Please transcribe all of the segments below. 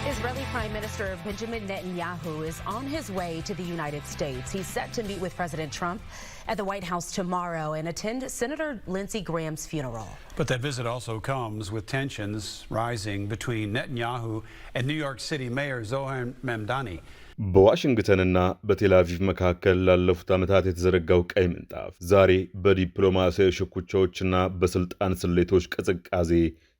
Israeli Prime Minister Benjamin Netanyahu is on his way to the United States. He's set to meet with President Trump at the White House tomorrow and attend Senator Lindsey Graham's funeral. But that visit also comes with tensions rising between Netanyahu and New York City Mayor Zohar Mamdani. በዋሽንግተንና በቴል አቪቭ መካከል ላለፉት ዓመታት የተዘረጋው ቀይ ምንጣፍ ዛሬ በዲፕሎማሲያዊ ሽኩቻዎችና በስልጣን ስሌቶች ቅዝቃዜ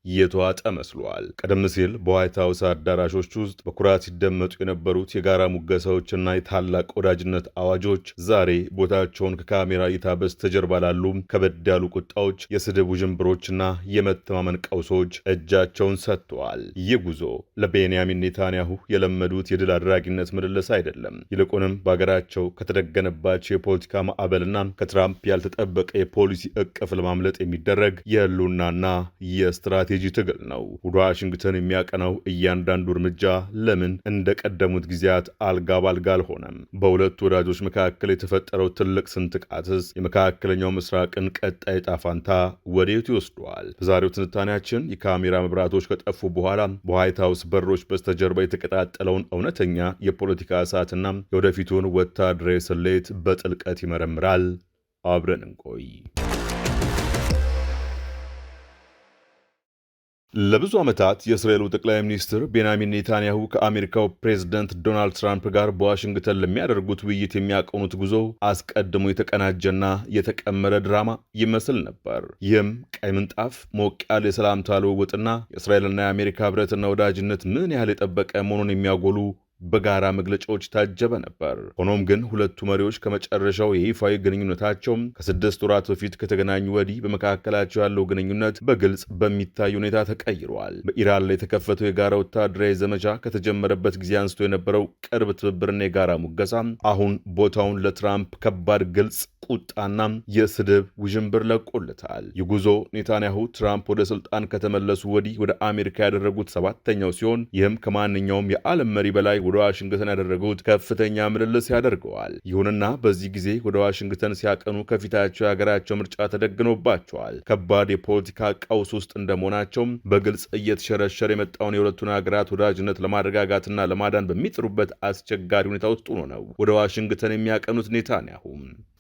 የተዋጠ መስሏል። ቀደም ሲል በዋይት ሃውስ አዳራሾች ውስጥ በኩራት ሲደመጡ የነበሩት የጋራ ሙገሳዎችና የታላቅ ወዳጅነት አዋጆች ዛሬ ቦታቸውን ከካሜራ እይታ በስተጀርባ ላሉ ከበድ ያሉ ቁጣዎች፣ የስድብ ውዥንብሮችና የመተማመን ቀውሶች እጃቸውን ሰጥተዋል። ይህ ጉዞ ለቤንያሚን ኔታንያሁ የለመዱት የድል አድራጊነት ምልልስ አይደለም። ይልቁንም በአገራቸው ከተደገነባቸው የፖለቲካ ማዕበልና ከትራምፕ ያልተጠበቀ የፖሊሲ እቅፍ ለማምለጥ የሚደረግ የህልውናና የስትራቴጂ ትግል ነው። ወደ ዋሽንግተን የሚያቀናው እያንዳንዱ እርምጃ ለምን እንደቀደሙት ጊዜያት አልጋ ባልጋ አልሆነም? በሁለቱ ወዳጆች መካከል የተፈጠረው ትልቅ ስንጥቃትስ የመካከለኛው ምስራቅን ቀጣይ ዕጣ ፈንታ ወዴት ይወስደዋል? በዛሬው ትንታኔያችን የካሜራ መብራቶች ከጠፉ በኋላ በዋይት ሃውስ በሮች በስተጀርባ የተቀጣጠለውን እውነተኛ የፖለቲካ እሳትና የወደፊቱን ወታደራዊ ስሌት በጥልቀት ይመረምራል። አብረን እንቆይ። ለብዙ ዓመታት የእስራኤሉ ጠቅላይ ሚኒስትር ቤንያሚን ኔታንያሁ ከአሜሪካው ፕሬዝዳንት ዶናልድ ትራምፕ ጋር በዋሽንግተን ለሚያደርጉት ውይይት የሚያቀኑት ጉዞ አስቀድሞ የተቀናጀና የተቀመረ ድራማ ይመስል ነበር። ይህም ቀይ ምንጣፍ፣ ሞቅ ያለ የሰላምታ ልውውጥና የእስራኤልና የአሜሪካ ህብረትና ወዳጅነት ምን ያህል የጠበቀ መሆኑን የሚያጎሉ በጋራ መግለጫዎች ታጀበ ነበር። ሆኖም ግን ሁለቱ መሪዎች ከመጨረሻው የይፋዊ ግንኙነታቸው ከ6 ወራት በፊት ከተገናኙ ወዲህ በመካከላቸው ያለው ግንኙነት በግልጽ በሚታይ ሁኔታ ተቀይሯል። በኢራን ላይ የተከፈተው የጋራ ወታደራዊ ዘመቻ ከተጀመረበት ጊዜ አንስቶ የነበረው ቅርብ ትብብርና የጋራ ሙገሳ አሁን ቦታውን ለትራምፕ ከባድ ግልጽ ቁጣና የስድብ ውዥንብር ለቆለታል። ይህ ጉዞ ኔታንያሁ ትራምፕ ወደ ስልጣን ከተመለሱ ወዲህ ወደ አሜሪካ ያደረጉት 7ኛው ሲሆን ይህም ከማንኛውም የዓለም መሪ በላይ ወደ ዋሽንግተን ያደረጉት ከፍተኛ ምልልስ ያደርገዋል። ይሁንና በዚህ ጊዜ ወደ ዋሽንግተን ሲያቀኑ ከፊታቸው የሀገራቸው ምርጫ ተደግኖባቸዋል። ከባድ የፖለቲካ ቀውስ ውስጥ እንደመሆናቸው በግልጽ እየተሸረሸረ የመጣውን የሁለቱን ሀገራት ወዳጅነት ለማረጋጋትና ለማዳን በሚጥሩበት አስቸጋሪ ሁኔታ ውስጥ ሆኖ ነው ወደ ዋሽንግተን የሚያቀኑት ኔታንያሁ።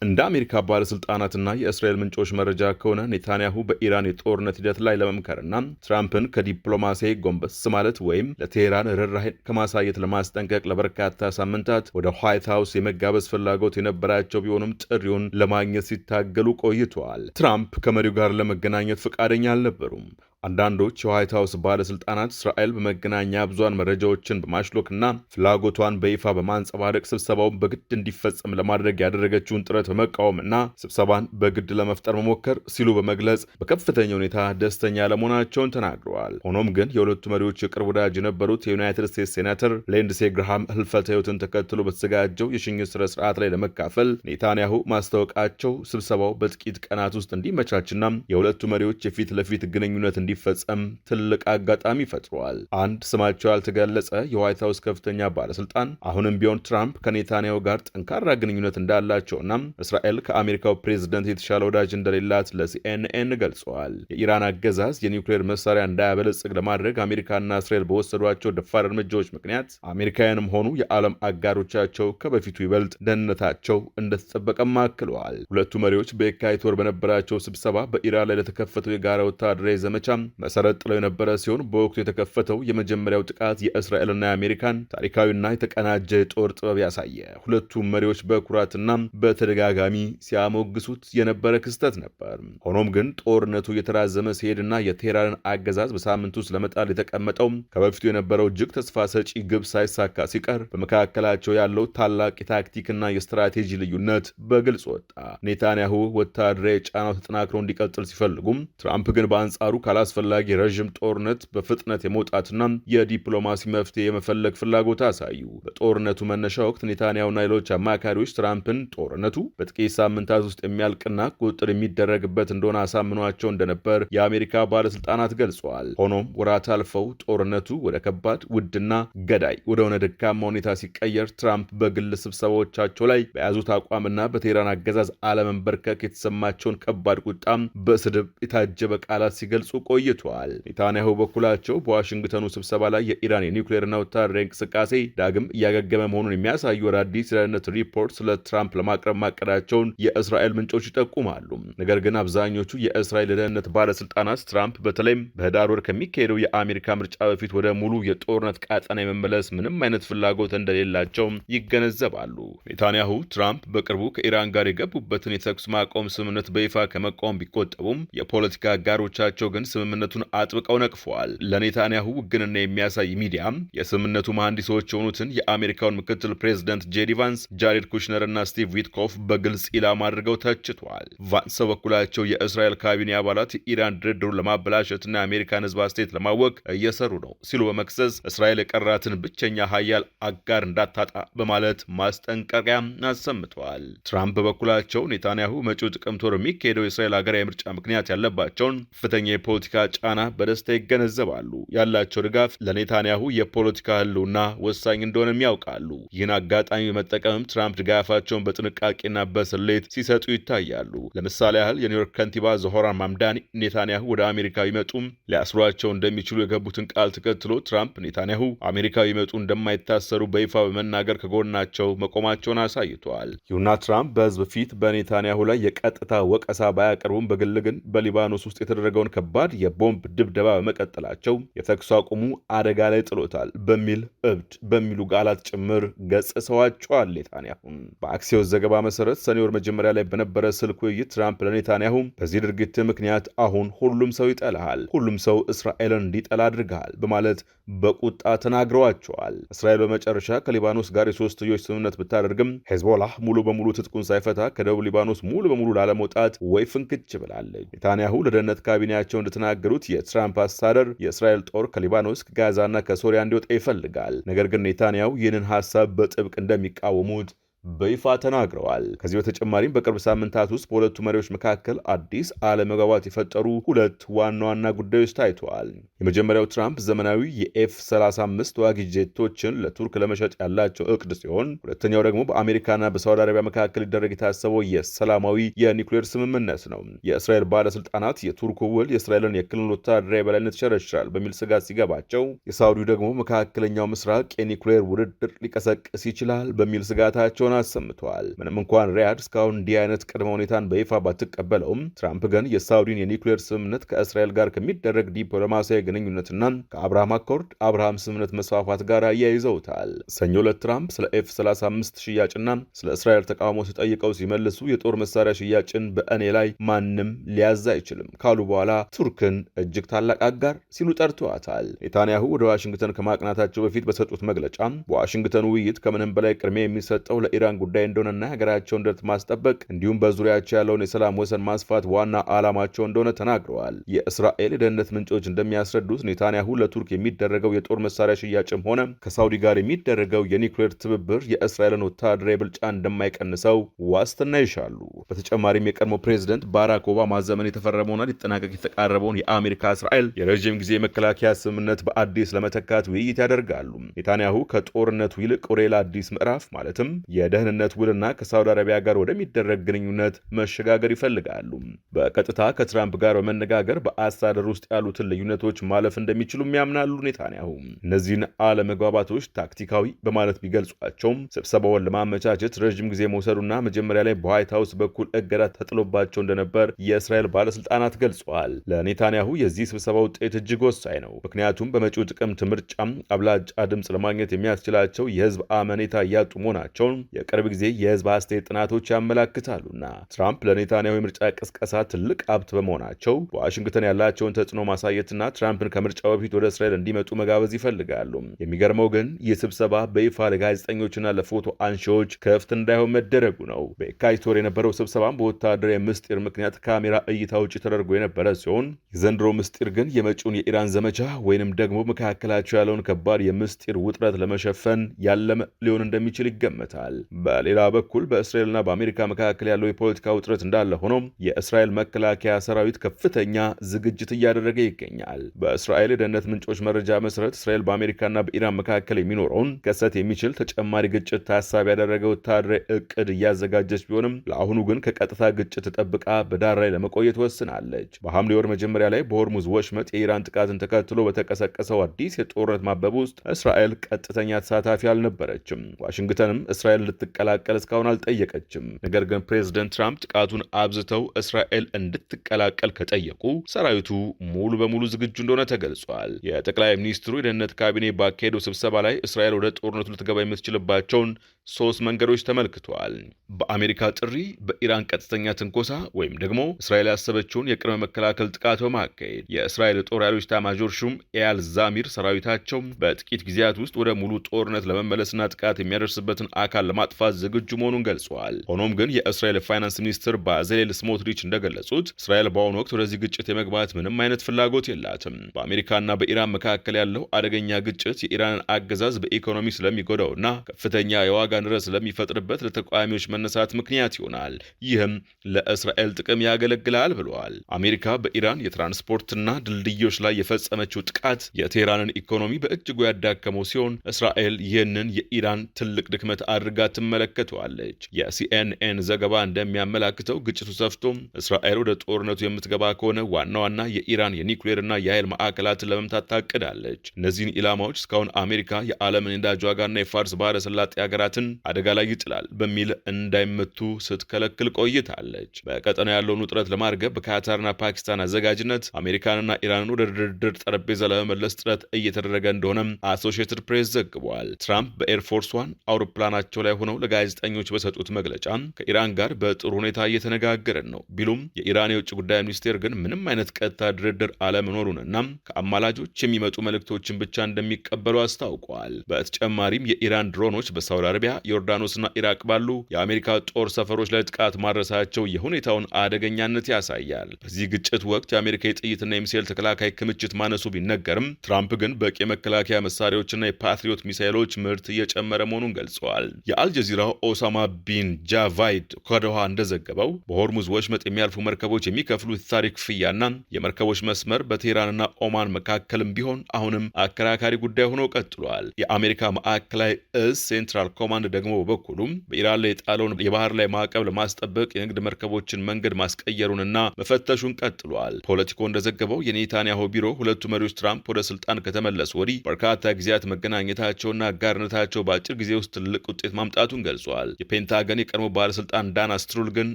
እንደ አሜሪካ ባለስልጣናትና የእስራኤል ምንጮች መረጃ ከሆነ ኔታንያሁ በኢራን የጦርነት ሂደት ላይ ለመምከርና ትራምፕን ከዲፕሎማሲያዊ ጎንበስ ማለት ወይም ለቴሄራን ርኅራኄን ከማሳየት ለማስጠንቀቅ ለበርካታ ሳምንታት ወደ ዋይት ሃውስ የመጋበዝ ፍላጎት የነበራቸው ቢሆንም ጥሪውን ለማግኘት ሲታገሉ ቆይተዋል። ትራምፕ ከመሪው ጋር ለመገናኘት ፈቃደኛ አልነበሩም። አንዳንዶች የዋይት ሃውስ ባለስልጣናት እስራኤል በመገናኛ ብዙሃን መረጃዎችን በማሽሎክና ፍላጎቷን በይፋ በማንጸባረቅ ስብሰባውን በግድ እንዲፈጸም ለማድረግ ያደረገችውን ጥረት በመቃወምና ስብሰባን በግድ ለመፍጠር መሞከር ሲሉ በመግለጽ በከፍተኛ ሁኔታ ደስተኛ ለመሆናቸውን ተናግረዋል። ሆኖም ግን የሁለቱ መሪዎች የቅርብ ወዳጅ የነበሩት የዩናይትድ ስቴትስ ሴናተር ሊንድሴ ግርሃም ህልፈተ ህይወትን ተከትሎ በተዘጋጀው የሽኝት ስነ ስርዓት ላይ ለመካፈል ኔታንያሁ ማስታወቃቸው ስብሰባው በጥቂት ቀናት ውስጥ እንዲመቻችና የሁለቱ መሪዎች የፊት ለፊት ግንኙነት እንዲፈጸም ትልቅ አጋጣሚ ፈጥሯል። አንድ ስማቸው ያልተገለጸ የዋይት ሃውስ ከፍተኛ ባለስልጣን አሁንም ቢሆን ትራምፕ ከኔታንያሁ ጋር ጠንካራ ግንኙነት እንዳላቸውና እስራኤል ከአሜሪካው ፕሬዝዳንት የተሻለ ወዳጅ እንደሌላት ለሲኤንኤን ገልጸዋል። የኢራን አገዛዝ የኒውክሌር መሳሪያ እንዳያበለጽግ ለማድረግ አሜሪካና እስራኤል በወሰዷቸው ደፋር እርምጃዎች ምክንያት አሜሪካውያንም ሆኑ የዓለም አጋሮቻቸው ከበፊቱ ይበልጥ ደህንነታቸው እንደተጠበቀም አክለዋል። ሁለቱ መሪዎች በየካቲት ወር በነበራቸው ስብሰባ በኢራን ላይ ለተከፈተው የጋራ ወታደራዊ ዘመቻ መሰረት ጥለው የነበረ ሲሆን በወቅቱ የተከፈተው የመጀመሪያው ጥቃት የእስራኤልና የአሜሪካን ታሪካዊና የተቀናጀ የጦር ጥበብ ያሳየ፣ ሁለቱም መሪዎች በኩራትና በተደጋጋሚ ሲያሞግሱት የነበረ ክስተት ነበር። ሆኖም ግን ጦርነቱ የተራዘመ ሲሄድና የቴህራንን አገዛዝ በሳምንት ውስጥ ለመጣል የተቀመጠው ከበፊቱ የነበረው እጅግ ተስፋ ሰጪ ግብ ሳይሳካ ሲቀር በመካከላቸው ያለው ታላቅ የታክቲክና የስትራቴጂ ልዩነት በግልጽ ወጣ። ኔታንያሁ ወታደራዊ ጫናው ተጠናክሮ እንዲቀጥል ሲፈልጉም፣ ትራምፕ ግን በአንጻሩ አስፈላጊ ረዥም ጦርነት በፍጥነት የመውጣትና የዲፕሎማሲ መፍትሄ የመፈለግ ፍላጎት አሳዩ። በጦርነቱ መነሻ ወቅት ኔታንያሁና ሌሎች አማካሪዎች ትራምፕን ጦርነቱ በጥቂት ሳምንታት ውስጥ የሚያልቅና ቁጥጥር የሚደረግበት እንደሆነ አሳምኗቸው እንደነበር የአሜሪካ ባለስልጣናት ገልጸዋል። ሆኖም ወራት አልፈው ጦርነቱ ወደ ከባድ ውድና ገዳይ ወደሆነ ደካማ ሁኔታ ሲቀየር ትራምፕ በግል ስብሰባዎቻቸው ላይ በያዙት አቋምና በቴህራን አገዛዝ አለመንበርከክ የተሰማቸውን ከባድ ቁጣም በስድብ የታጀበ ቃላት ሲገልጹ ቆይቷል። ኔታንያሁ በኩላቸው በዋሽንግተኑ ስብሰባ ላይ የኢራን የኒውክሌርና ወታደራዊ እንቅስቃሴ ዳግም እያገገመ መሆኑን የሚያሳዩ አዲስ የደህንነት ሪፖርት ስለ ትራምፕ ለማቅረብ ማቀዳቸውን የእስራኤል ምንጮች ይጠቁማሉ። ነገር ግን አብዛኞቹ የእስራኤል የደህንነት ባለስልጣናት ትራምፕ በተለይም በህዳር ወር ከሚካሄደው የአሜሪካ ምርጫ በፊት ወደ ሙሉ የጦርነት ቃጠና የመመለስ ምንም አይነት ፍላጎት እንደሌላቸው ይገነዘባሉ። ኔታንያሁ ትራምፕ በቅርቡ ከኢራን ጋር የገቡበትን የተኩስ ማቆም ስምምነት በይፋ ከመቃወም ቢቆጠቡም የፖለቲካ አጋሮቻቸው ግን ስምምነቱን አጥብቀው ነቅፈዋል። ለኔታንያሁ ውግንና የሚያሳይ ሚዲያ የስምምነቱ መሐንዲሶች የሆኑትን የአሜሪካውን ምክትል ፕሬዚደንት ጄዲ ቫንስ፣ ጃሬድ ኩሽነር እና ስቲቭ ዊትኮፍ በግልጽ ኢላማ አድርገው ተችቷል። ቫንስ በበኩላቸው የእስራኤል ካቢኔ አባላት የኢራን ድርድሩን ለማበላሸትና የአሜሪካን ህዝብ አስተያየት ለማወቅ እየሰሩ ነው ሲሉ በመክሰስ እስራኤል የቀራትን ብቸኛ ሀያል አጋር እንዳታጣ በማለት ማስጠንቀቂያ አሰምተዋል። ትራምፕ በበኩላቸው ኔታንያሁ መጪው ጥቅምት ወር የሚካሄደው የእስራኤል ሀገራዊ ምርጫ ምክንያት ያለባቸውን ከፍተኛ የፖለቲካ ጫና በደስታ ይገነዘባሉ። ያላቸው ድጋፍ ለኔታንያሁ የፖለቲካ ህልውና ወሳኝ እንደሆነም ያውቃሉ። ይህን አጋጣሚ በመጠቀምም ትራምፕ ድጋፋቸውን በጥንቃቄና በስሌት ሲሰጡ ይታያሉ። ለምሳሌ ያህል የኒውዮርክ ከንቲባ ዞህራን ማምዳኒ ኔታንያሁ ወደ አሜሪካ ቢመጡም ሊያስሯቸው እንደሚችሉ የገቡትን ቃል ተከትሎ ትራምፕ ኔታንያሁ አሜሪካ ቢመጡ እንደማይታሰሩ በይፋ በመናገር ከጎናቸው መቆማቸውን አሳይተዋል። ይሁንና ትራምፕ በህዝብ ፊት በኔታንያሁ ላይ የቀጥታ ወቀሳ ባያቀርቡም በግል ግን በሊባኖስ ውስጥ የተደረገውን ከባድ የቦምብ ድብደባ በመቀጠላቸው የተኩስ አቁሙ አደጋ ላይ ጥሎታል በሚል እብድ በሚሉ ቃላት ጭምር ገጽሰዋቸዋል። ኔታንያሁም በአክሲዮስ ዘገባ መሰረት ሰኔ ወር መጀመሪያ ላይ በነበረ ስልክ ውይይት ትራምፕ ለኔታንያሁ በዚህ ድርጊት ምክንያት አሁን ሁሉም ሰው ይጠላሃል፣ ሁሉም ሰው እስራኤልን እንዲጠላ አድርገሃል በማለት በቁጣ ተናግረዋቸዋል። እስራኤል በመጨረሻ ከሊባኖስ ጋር የሶስትዮሽ ስምምነት ብታደርግም ሄዝቦላህ ሙሉ በሙሉ ትጥቁን ሳይፈታ ከደቡብ ሊባኖስ ሙሉ በሙሉ ላለመውጣት ወይ ፍንክች ብላለች። ኔታንያሁ ለደህንነት ካቢኔያቸው እንደተናገሩት የትራምፕ አስተዳደር የእስራኤል ጦር ከሊባኖስ ከጋዛና ከሶሪያ እንዲወጣ ይፈልጋል። ነገር ግን ኔታንያሁ ይህንን ሐሳብ በጥብቅ እንደሚቃወሙት በይፋ ተናግረዋል። ከዚህ በተጨማሪም በቅርብ ሳምንታት ውስጥ በሁለቱ መሪዎች መካከል አዲስ አለመግባባት የፈጠሩ ሁለት ዋና ዋና ጉዳዮች ታይተዋል። የመጀመሪያው ትራምፕ ዘመናዊ የኤፍ-35 ተዋጊ ጄቶችን ለቱርክ ለመሸጥ ያላቸው እቅድ ሲሆን፣ ሁለተኛው ደግሞ በአሜሪካና በሳውዲ አረቢያ መካከል ሊደረግ የታሰበው የሰላማዊ የኒውክሌር ስምምነት ነው። የእስራኤል ባለስልጣናት የቱርኩ ውል የእስራኤልን የክልል ወታደራዊ የበላይነት ይሸረሽራል በሚል ስጋት ሲገባቸው፣ የሳውዲው ደግሞ መካከለኛው ምስራቅ የኒውክሌር ውድድር ሊቀሰቅስ ይችላል በሚል ስጋታቸውን አሰምተዋል። ምንም እንኳን ሪያድ እስካሁን እንዲህ አይነት ቅድመ ሁኔታን በይፋ ባትቀበለውም ትራምፕ ግን የሳውዲን የኒውክሌር ስምምነት ከእስራኤል ጋር ከሚደረግ ዲፕሎማሲያዊ ግንኙነትና ከአብርሃም አኮርድ አብርሃም ስምምነት መስፋፋት ጋር አያይዘውታል። ሰኞ ዕለት ትራምፕ ስለ ኤፍ-35 ሽያጭና ስለ እስራኤል ተቃውሞ ተጠይቀው ሲመልሱ የጦር መሳሪያ ሽያጭን በእኔ ላይ ማንም ሊያዝ አይችልም ካሉ በኋላ ቱርክን እጅግ ታላቅ አጋር ሲሉ ጠርተዋታል። ኔታንያሁ ወደ ዋሽንግተን ከማቅናታቸው በፊት በሰጡት መግለጫ በዋሽንግተኑ ውይይት ከምንም በላይ ቅድሚያ የሚሰጠው ለኢራን ጉዳይ እንደሆነና ሀገራቸውን ደህንነት ማስጠበቅ እንዲሁም በዙሪያቸው ያለውን የሰላም ወሰን ማስፋት ዋና ዓላማቸው እንደሆነ ተናግረዋል። የእስራኤል የደህንነት ምንጮች እንደሚያስረዱት ኔታንያሁ ለቱርክ የሚደረገው የጦር መሳሪያ ሽያጭም ሆነ ከሳውዲ ጋር የሚደረገው የኒውክሌር ትብብር የእስራኤልን ወታደራዊ ብልጫ እንደማይቀንሰው ዋስትና ይሻሉ። በተጨማሪም የቀድሞ ፕሬዝደንት ባራክ ኦባማ ዘመን የተፈረመውና ሊጠናቀቅ የተቃረበውን የአሜሪካ እስራኤል የረዥም ጊዜ መከላከያ ስምምነት በአዲስ ለመተካት ውይይት ያደርጋሉ። ኔታንያሁ ከጦርነቱ ይልቅ ወደ ሌላ አዲስ ምዕራፍ ማለትም የደህንነት ውልና ከሳውዲ አረቢያ ጋር ወደሚደረግ ግንኙነት መሸጋገር ይፈልጋሉ። በቀጥታ ከትራምፕ ጋር በመነጋገር በአስተዳደር ውስጥ ያሉትን ልዩነቶች ማለፍ እንደሚችሉም ያምናሉ። ኔታንያሁ እነዚህን አለመግባባቶች ታክቲካዊ በማለት ቢገልጿቸውም ስብሰባውን ለማመቻቸት ረዥም ጊዜ መውሰዱና መጀመሪያ ላይ በዋይት ሀውስ በኩል እገዳ ተጥሎባቸው እንደነበር የእስራኤል ባለስልጣናት ገልጸዋል። ለኔታንያሁ የዚህ ስብሰባ ውጤት እጅግ ወሳኝ ነው። ምክንያቱም በመጪው ጥቅምት ምርጫም አብላጫ ድምፅ ለማግኘት የሚያስችላቸው የህዝብ አመኔታ እያጡ መሆናቸውን የቅርብ ጊዜ የህዝብ አስተያየት ጥናቶች ያመላክታሉና ትራምፕ ለኔታንያሁ የምርጫ ቅስቀሳ ትልቅ ሀብት በመሆናቸው በዋሽንግተን ያላቸውን ተጽዕኖ ማሳየትና ትራምፕን ከምርጫው በፊት ወደ እስራኤል እንዲመጡ መጋበዝ ይፈልጋሉ። የሚገርመው ግን ይህ ስብሰባ በይፋ ለጋዜጠኞችና ለፎቶ አንሺዎች ክፍት እንዳይሆን መደረጉ ነው። በየካቲት ወር የነበረው ስብሰባም በወታደራዊ ምስጢር ምክንያት ካሜራ እይታ ውጭ ተደርጎ የነበረ ሲሆን የዘንድሮ ምስጢር ግን የመጪውን የኢራን ዘመቻ ወይንም ደግሞ መካከላቸው ያለውን ከባድ የምስጢር ውጥረት ለመሸፈን ያለመ ሊሆን እንደሚችል ይገመታል። በሌላ በኩል በእስራኤልና በአሜሪካ መካከል ያለው የፖለቲካ ውጥረት እንዳለ ሆኖ የእስራኤል መከላከያ ሰራዊት ከፍተኛ ዝግጅት እያደረገ ይገኛል። በእስራኤል የደህንነት ምንጮች መረጃ መሰረት እስራኤል በአሜሪካና በኢራን መካከል የሚኖረውን ከሰት የሚችል ተጨማሪ ግጭት ታሳቢ ያደረገ ወታደራዊ እቅድ እያዘጋጀች ቢሆንም ለአሁኑ ግን ከቀጥታ ግጭት ተጠብቃ በዳር ላይ ለመቆየት ወስናለች። በሐምሌ ወር መጀመሪያ ላይ በሆርሙዝ ወሽመጥ የኢራን ጥቃትን ተከትሎ በተቀሰቀሰው አዲስ የጦርነት ማበብ ውስጥ እስራኤል ቀጥተኛ ተሳታፊ አልነበረችም። ዋሽንግተንም እስራኤል ልትቀላቀል እስካሁን አልጠየቀችም። ነገር ግን ፕሬዝደንት ትራምፕ ጥቃቱን አብዝተው እስራኤል እንድትቀላቀል ከጠየቁ ሰራዊቱ ሙሉ በሙሉ ዝግጁ እንደሆነ ተገልጿል። የጠቅላይ ሚኒስትሩ የደህንነት ካቢኔ ባካሄደው ስብሰባ ላይ እስራኤል ወደ ጦርነቱ ልትገባ የምትችልባቸውን 3 መንገዶች ተመልክተዋል። በአሜሪካ ጥሪ፣ በኢራን ቀጥተኛ ትንኮሳ ወይም ደግሞ እስራኤል ያሰበችውን የቅድመ መከላከል ጥቃት በማካሄድ የእስራኤል ጦር ኃይሎች ኤታማዦር ሹም ኤያል ዛሚር ሰራዊታቸው በጥቂት ጊዜያት ውስጥ ወደ ሙሉ ጦርነት ለመመለስና ጥቃት የሚያደርስበትን አካል ለማጥፋት ዝግጁ መሆኑን ገልጸዋል። ሆኖም ግን የእስራኤል ፋይናንስ ሚኒስትር ባዜሌል ስሞትሪች እንደገለጹት እስራኤል በአሁኑ ወቅት ወደዚህ ግጭት የመግባት ምንም አይነት ፍላጎት የላትም። በአሜሪካና በኢራን መካከል ያለው አደገኛ ግጭት የኢራንን አገዛዝ በኢኮኖሚ ስለሚጎዳውና ከፍተኛ የዋጋ ንረት ስለሚፈጥርበት ለተቃዋሚዎች መነሳት ምክንያት ይሆናል። ይህም ለእስራኤል ጥቅም ያገለግላል ብለዋል። አሜሪካ በኢራን የትራንስፖርትና ድልድዮች ላይ የፈጸመችው ጥቃት የቴህራንን ኢኮኖሚ በእጅጉ ያዳከመው ሲሆን እስራኤል ይህንን የኢራን ትልቅ ድክመት አድርጋ ትመለከተዋለች። የሲኤንኤን ዘገባ እንደሚያመላክተው ግጭቱ ሰፍቶ እስራኤል ወደ ጦርነቱ የምትገባ ከሆነ ዋና ዋና የኢራን የኒውክሌርና የኃይል ማዕከላትን ለመምታት ታቅዳለች። እነዚህን ኢላማዎች እስካሁን አሜሪካ የዓለምን የነዳጅ ዋጋና የፋርስ ባህረ ሰላጤ ሀገራትን አደጋ ላይ ይጥላል በሚል እንዳይመቱ ስትከለክል ቆይታለች። በቀጠናው ያለውን ውጥረት ለማርገብ በካታርና ፓኪስታን አዘጋጅነት አሜሪካንና ኢራንን ወደ ድርድር ጠረጴዛ ለመመለስ ጥረት እየተደረገ እንደሆነም አሶሺየትድ ፕሬስ ዘግቧል። ትራምፕ በኤርፎርስ ዋን አውሮፕላናቸው ላይ ሆነው ለጋዜጠኞች በሰጡት መግለጫ ከኢራን ጋር በጥሩ ሁኔታ እየተነጋገረን ነው ቢሉም የኢራን የውጭ ጉዳይ ሚኒስቴር ግን ምንም አይነት ቀጥታ ድርድር አለመኖሩንና ከአማላጆች የሚመጡ መልእክቶችን ብቻ እንደሚቀበሉ አስታውቀዋል። በተጨማሪም የኢራን ድሮኖች በሳውዲ አረቢያ፣ ዮርዳኖስና ኢራቅ ባሉ የአሜሪካ ጦር ሰፈሮች ላይ ጥቃት ማድረሳቸው የሁኔታውን አደገኛነት ያሳያል። በዚህ ግጭት ወቅት የአሜሪካ የጥይትና የሚሳኤል ተከላካይ ክምችት ማነሱ ቢነገርም ትራምፕ ግን በቂ የመከላከያ መሳሪያዎችና የፓትሪዮት ሚሳኤሎች ምርት እየጨመረ መሆኑን ገልጸዋል። የአልጀዚራው ኦሳማ ቢን ጃቫይድ ከዶሃ እንደዘገበው በሆርሙዝ ወሽመጥ የሚያልፉ መርከቦች የሚከፍሉት ታሪክ ክፍያና የመርከቦች መስመር በቴህራንና ኦማን መካከልም ቢሆን አሁንም አከራካሪ ጉዳይ ሆኖ ቀጥሏል። የአሜሪካ ማዕከላዊ እዝ ሴንትራል ኮማንድ ደግሞ በበኩሉም በኢራን ላይ የጣለውን የባህር ላይ ማዕቀብ ለማስጠበቅ የንግድ መርከቦችን መንገድ ማስቀየሩንና መፈተሹን ቀጥሏል። ፖለቲኮ እንደዘገበው የኔታንያሁ ቢሮ ሁለቱ መሪዎች ትራምፕ ወደ ስልጣን ከተመለሱ ወዲህ በርካታ ጊዜያት መገናኘታቸውና አጋርነታቸው በአጭር ጊዜ ውስጥ ትልቅ ውጤት ማምጣቱን ገልጿል። የፔንታገን የቀድሞ ባለስልጣን ዳና ስትሩል ግን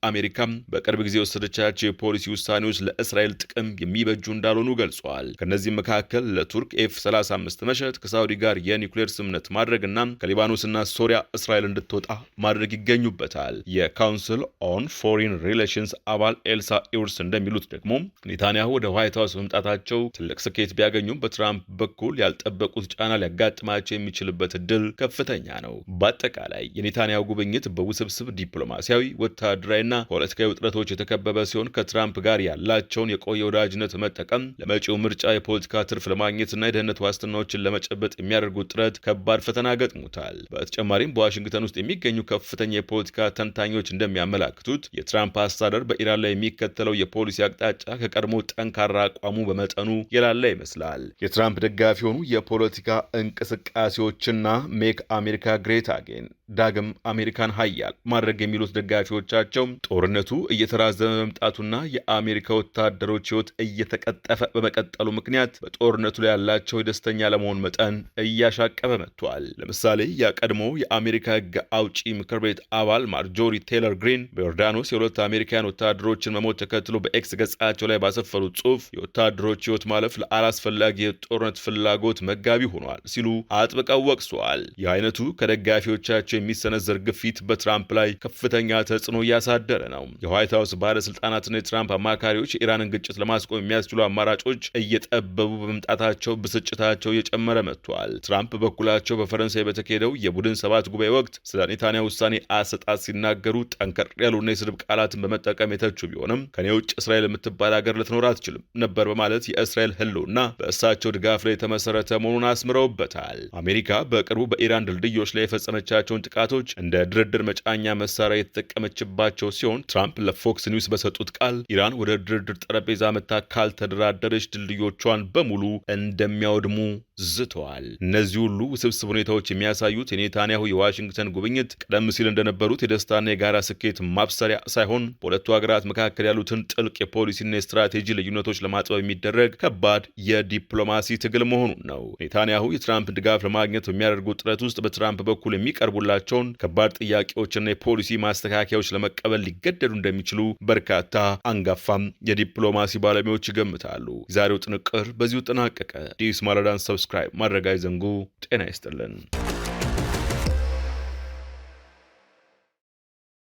አሜሪካም በቅርብ ጊዜ ወሰደቻቸው የፖሊሲ ውሳኔዎች ለእስራኤል ጥቅም የሚበጁ እንዳልሆኑ ገልጿል። ከነዚህም መካከል ለቱርክ ኤፍ-35 መሸጥ፣ ከሳውዲ ጋር የኒውክሌር ስምምነት ማድረግና ከሊባኖስና ሶሪያ እስራኤል እንድትወጣ ማድረግ ይገኙበታል። የካውንስል ኦን ፎሪን ሪሌሽንስ አባል ኤልሳ ኢውርስ እንደሚሉት ደግሞ ኔታንያሁ ወደ ዋይት ሀውስ መምጣታቸው ትልቅ ስኬት ቢያገኙም በትራምፕ በኩል ያልጠበቁት ጫና ሊያጋጥማቸው የሚችልበት እድል ከፍተኛ ነው። በአጠቃላይ የኔታንያሁ ጉብኝት በውስብስብ ዲፕሎማሲያዊ፣ ወታደራዊና ፖለቲካዊ ውጥረቶች የተከበበ ሲሆን ከትራምፕ ጋር ያላቸውን የቆየ ወዳጅነት መጠቀም ለመጪው ምርጫ የፖለቲካ ትርፍ ለማግኘትና የደህንነት ዋስትናዎችን ለመጨበጥ የሚያደርጉት ጥረት ከባድ ፈተና ገጥሞታል። በተጨማሪም በዋሽንግተን ውስጥ የሚገኙ ከፍተኛ የፖለቲካ ተንታኞች እንደሚያመላክቱት የትራምፕ አስተዳደር በኢራን ላይ የሚከተለው የፖሊሲ አቅጣጫ ከቀድሞ ጠንካራ አቋሙ በመጠኑ የላላ ይመስላል። የትራምፕ ደጋፊ የሆኑ የፖለቲካ እንቅስቃሴዎችና ሜክ አሜሪካ ግሬት አጌን ዳግም አሜሪካን ሀያል ማድረግ የሚሉት ደጋፊዎቻቸው ጦርነቱ እየተራዘመ መምጣቱና የአሜሪካ ወታደሮች ሕይወት እየተቀጠፈ በመቀጠሉ ምክንያት በጦርነቱ ላይ ያላቸው የደስተኛ ለመሆን መጠን እያሻቀበ መጥቷል። ለምሳሌ የቀድሞ የአሜሪካ ሕግ አውጪ ምክር ቤት አባል ማርጆሪ ቴይለር ግሪን በዮርዳኖስ የሁለት አሜሪካውያን ወታደሮችን መሞት ተከትሎ በኤክስ ገጻቸው ላይ ባሰፈሩት ጽሑፍ የወታደሮች ሕይወት ማለፍ ለአላስፈላጊ የጦርነት ፍላጎት መጋቢ ሆኗል ሲሉ አጥብቀው ወቅሰዋል። ይህ አይነቱ ከደጋፊዎቻቸው የሚሰነዘር ግፊት በትራምፕ ላይ ከፍተኛ ተጽዕኖ እያሳደረ ነው። የዋይት ሀውስ ባለስልጣናትና የትራምፕ አማካሪዎች የኢራንን ግጭት ለማስቆም የሚያስችሉ አማራጮች እየጠበቡ በመምጣታቸው ብስጭታቸው እየጨመረ መጥቷል። ትራምፕ በበኩላቸው በፈረንሳይ በተካሄደው የቡድን ሰባት ጉባኤ ወቅት ስለ ኔታንያሁ ውሳኔ አሰጣጥ ሲናገሩ ጠንከር ያሉና የስድብ ቃላትን በመጠቀም የተቹ ቢሆንም ከኔ ውጭ እስራኤል የምትባል ሀገር ልትኖር አትችልም ነበር በማለት የእስራኤል ህልውና በእሳቸው ድጋፍ ላይ የተመሰረተ መሆኑን አስምረውበታል። አሜሪካ በቅርቡ በኢራን ድልድዮች ላይ የፈጸመቻቸውን የኢራን ጥቃቶች እንደ ድርድር መጫኛ መሳሪያ የተጠቀመችባቸው ሲሆን ትራምፕ ለፎክስ ኒውስ በሰጡት ቃል ኢራን ወደ ድርድር ጠረጴዛ መታ ካልተደራደረች ድልድዮቿን በሙሉ እንደሚያወድሙ ዝተዋል። እነዚህ ሁሉ ውስብስብ ሁኔታዎች የሚያሳዩት የኔታንያሁ የዋሽንግተን ጉብኝት ቀደም ሲል እንደነበሩት የደስታና የጋራ ስኬት ማብሰሪያ ሳይሆን በሁለቱ ሀገራት መካከል ያሉትን ጥልቅ የፖሊሲና የስትራቴጂ ልዩነቶች ለማጥበብ የሚደረግ ከባድ የዲፕሎማሲ ትግል መሆኑን ነው። ኔታንያሁ የትራምፕ ድጋፍ ለማግኘት በሚያደርጉት ጥረት ውስጥ በትራምፕ በኩል የሚቀርቡላቸውን ከባድ ጥያቄዎችና የፖሊሲ ማስተካከያዎች ለመቀበል ሊገደዱ እንደሚችሉ በርካታ አንጋፋም የዲፕሎማሲ ባለሙያዎች ይገምታሉ። የዛሬው ጥንቅር በዚሁ ተጠናቀቀ። አዲስ ማለዳን ሰብስክራይብ ማድረግ አይዘንጉ። ጤና ይስጥልን።